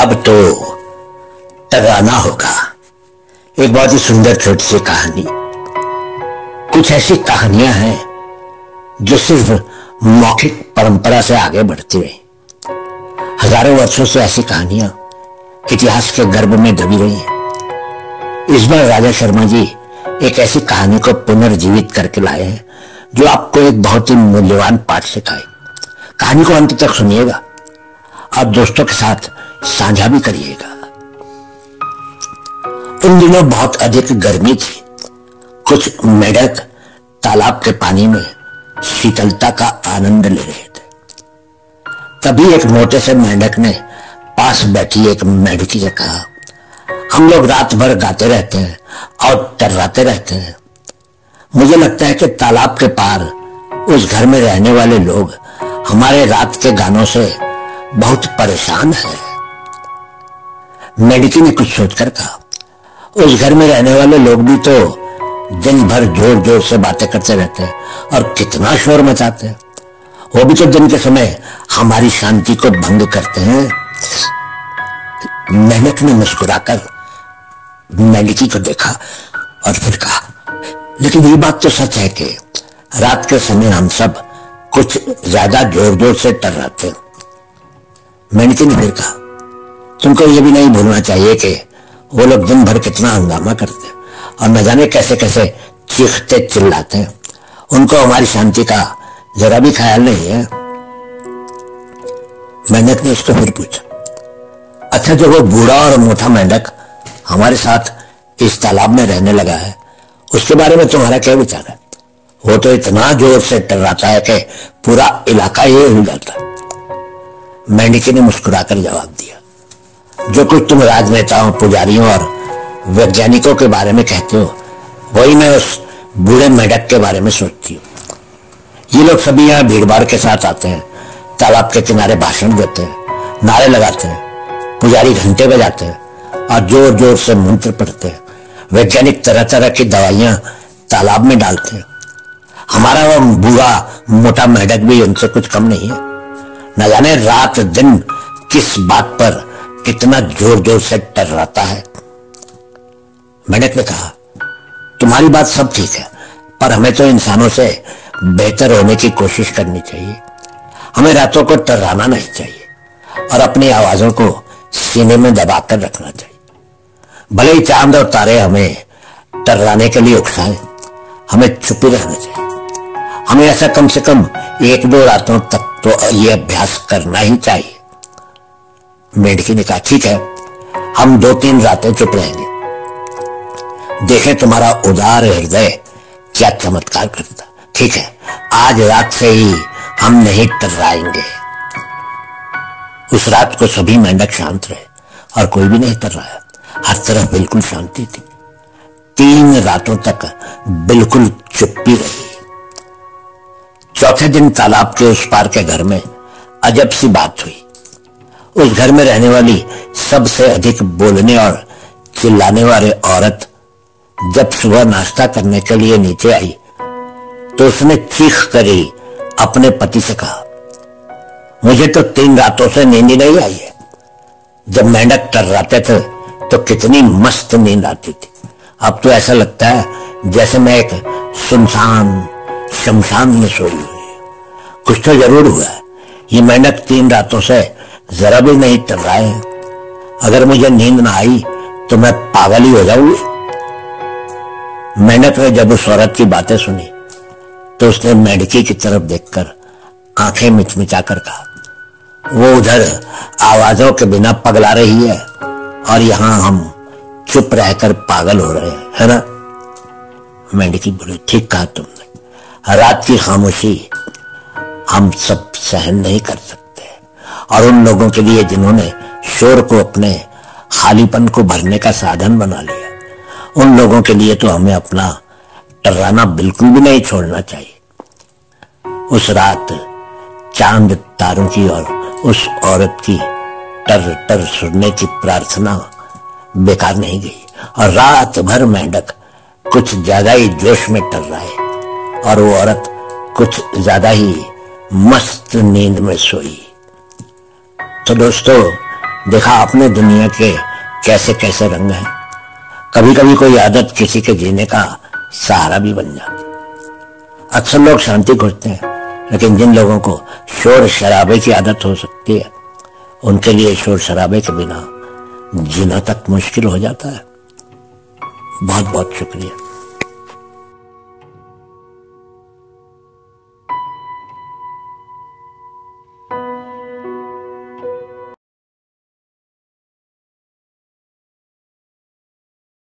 अब तो टकराना होगा। एक बहुत ही सुंदर छोटी सी कहानी। कुछ ऐसी कहानियां हैं जो सिर्फ मौखिक परंपरा से आगे बढ़ती रही। हजारों वर्षों से ऐसी कहानियां इतिहास के गर्भ में दबी रही हैं। इस बार राजा शर्मा जी एक ऐसी कहानी को पुनर्जीवित करके लाए हैं जो आपको एक बहुत ही मूल्यवान पाठ सिखाए। कहानी को अंत तक सुनिएगा और दोस्तों के साथ साझा भी करिएगा। उन दिनों बहुत अधिक गर्मी थी। कुछ मेढक तालाब के पानी में शीतलता का आनंद ले रहे थे। तभी एक मोटे से मेंढक ने पास बैठी एक मेढकी से कहा, हम लोग रात भर गाते रहते हैं और टर्राते रहते हैं। मुझे लगता है कि तालाब के पार उस घर में रहने वाले लोग हमारे रात के गानों से बहुत परेशान हैं। मेढकी ने कुछ सोचकर कहा, उस घर में रहने वाले लोग भी तो दिन भर जोर जोर से बातें करते रहते हैं और कितना शोर मचाते हैं। वो भी तो दिन के समय हमारी शांति को भंग करते हैं। मेंढक ने मुस्कुराकर मेढकी को देखा और फिर कहा, लेकिन ये बात तो सच है कि रात के समय हम सब कुछ ज्यादा जोर जोर से टर्राते हैं। मेढकी ने फिर कहा, तुमको ये भी नहीं भूलना चाहिए कि वो लोग दिन भर कितना हंगामा करते हैं और न जाने कैसे कैसे चीखते चिल्लाते हैं। उनको हमारी शांति का जरा भी ख्याल नहीं है। मेंढक ने उसको फिर पूछा, अच्छा जो वो बूढ़ा और मोटा मेंढक हमारे साथ इस तालाब में रहने लगा है उसके बारे में तुम्हारा क्या विचार है? वो तो इतना जोर से टर्राता है कि पूरा इलाका ही हिल जाता है। मेंढकी ने मुस्कुराकर जवाब दिया, जो कुछ तुम राजनेताओं, पुजारियों और वैज्ञानिकों के बारे में कहते हो वही मैं उस बूढ़े मेंढक के बारे में सोचती हूँ। ये लोग सभी यहाँ भीड़ भाड़ के साथ आते हैं, तालाब के किनारे भाषण देते हैं, नारे लगाते हैं, पुजारी घंटे बजाते हैं और जोर जोर से मंत्र पढ़ते हैं। वैज्ञानिक तरह तरह की दवाइयां तालाब में डालते हैं। हमारा वो बूढ़ा मोटा मेंढक भी उनसे कुछ कम नहीं है। न जाने रात दिन किस बात पर कितना जोर जोर से टर्राता है। मेंढक ने कहा, तुम्हारी बात सब ठीक है, पर हमें तो इंसानों से बेहतर होने की कोशिश करनी चाहिए। हमें रातों को टर्राना नहीं चाहिए और अपनी आवाजों को सीने में दबाकर रखना चाहिए। भले ही चांद और तारे हमें टर्राने के लिए उकसाएं, हमें चुप रहना चाहिए। हमें ऐसा कम से कम 1-2 रातों तक तो ये अभ्यास करना ही चाहिए। मेढकी ने कहा, ठीक है, हम 2-3 रातें चुप रहेंगे। देखें तुम्हारा उदार हृदय क्या चमत्कार करता। ठीक है, आज रात से ही हम नहीं टर्राएंगे। उस रात को सभी मेंढक शांत रहे और कोई भी नहीं टर्राया। हर तरफ बिल्कुल शांति थी। 3 रातों तक बिल्कुल चुप्पी रही। चौथे दिन तालाब के उस पार के घर में अजब सी बात हुई। उस घर में रहने वाली सबसे अधिक बोलने और चिल्लाने वाली औरत जब सुबह नाश्ता करने के लिए नीचे आई तो उसने चीख कर ही अपने पति से कहा, मुझे तो 3 रातों से नींद ही नहीं आई है। जब मेंढक टर्राते थे तो कितनी मस्त नींद आती थी। अब तो ऐसा लगता है जैसे मैं एक सुनसान शमशान में सोई हुई। कुछ तो जरूर हुआ है। ये मेंढक 3 रातों से जरा भी नहीं टर्राए हैं। अगर मुझे नींद ना आई तो मैं पागल ही हो जाऊंगी। मेंढक ने जब उस औरत की बातें सुनी तो उसने मेढकी की तरफ देखकर आंखें मिचमिचाकर कहा, वो उधर आवाजों के बिना पगला रही है और यहां हम चुप रहकर पागल हो रहे हैं, है ना? मेढकी बोली, ठीक कहा तुमने। रात की खामोशी हम सब सहन नहीं कर सकते और उन लोगों के लिए जिन्होंने शोर को अपने खालीपन को भरने का साधन बना लिया, उन लोगों के लिए तो हमें अपना टर्राना बिल्कुल भी नहीं छोड़ना चाहिए। उस रात चांद तारों की और उस औरत की टर टर सुनने की प्रार्थना बेकार नहीं गई और रात भर मेंढक कुछ ज्यादा ही जोश में टर्राए और वो औरत कुछ ज्यादा ही मस्त नींद में सोई। तो दोस्तों, देखा आपने दुनिया के कैसे कैसे रंग हैं। कभी कभी कोई आदत किसी के जीने का सहारा भी बन जाती। अक्सर लोग शांति खोजते हैं, लेकिन जिन लोगों को शोर शराबे की आदत हो सकती है, उनके लिए शोर शराबे के बिना जीना तक मुश्किल हो जाता है। बहुत बहुत शुक्रिया।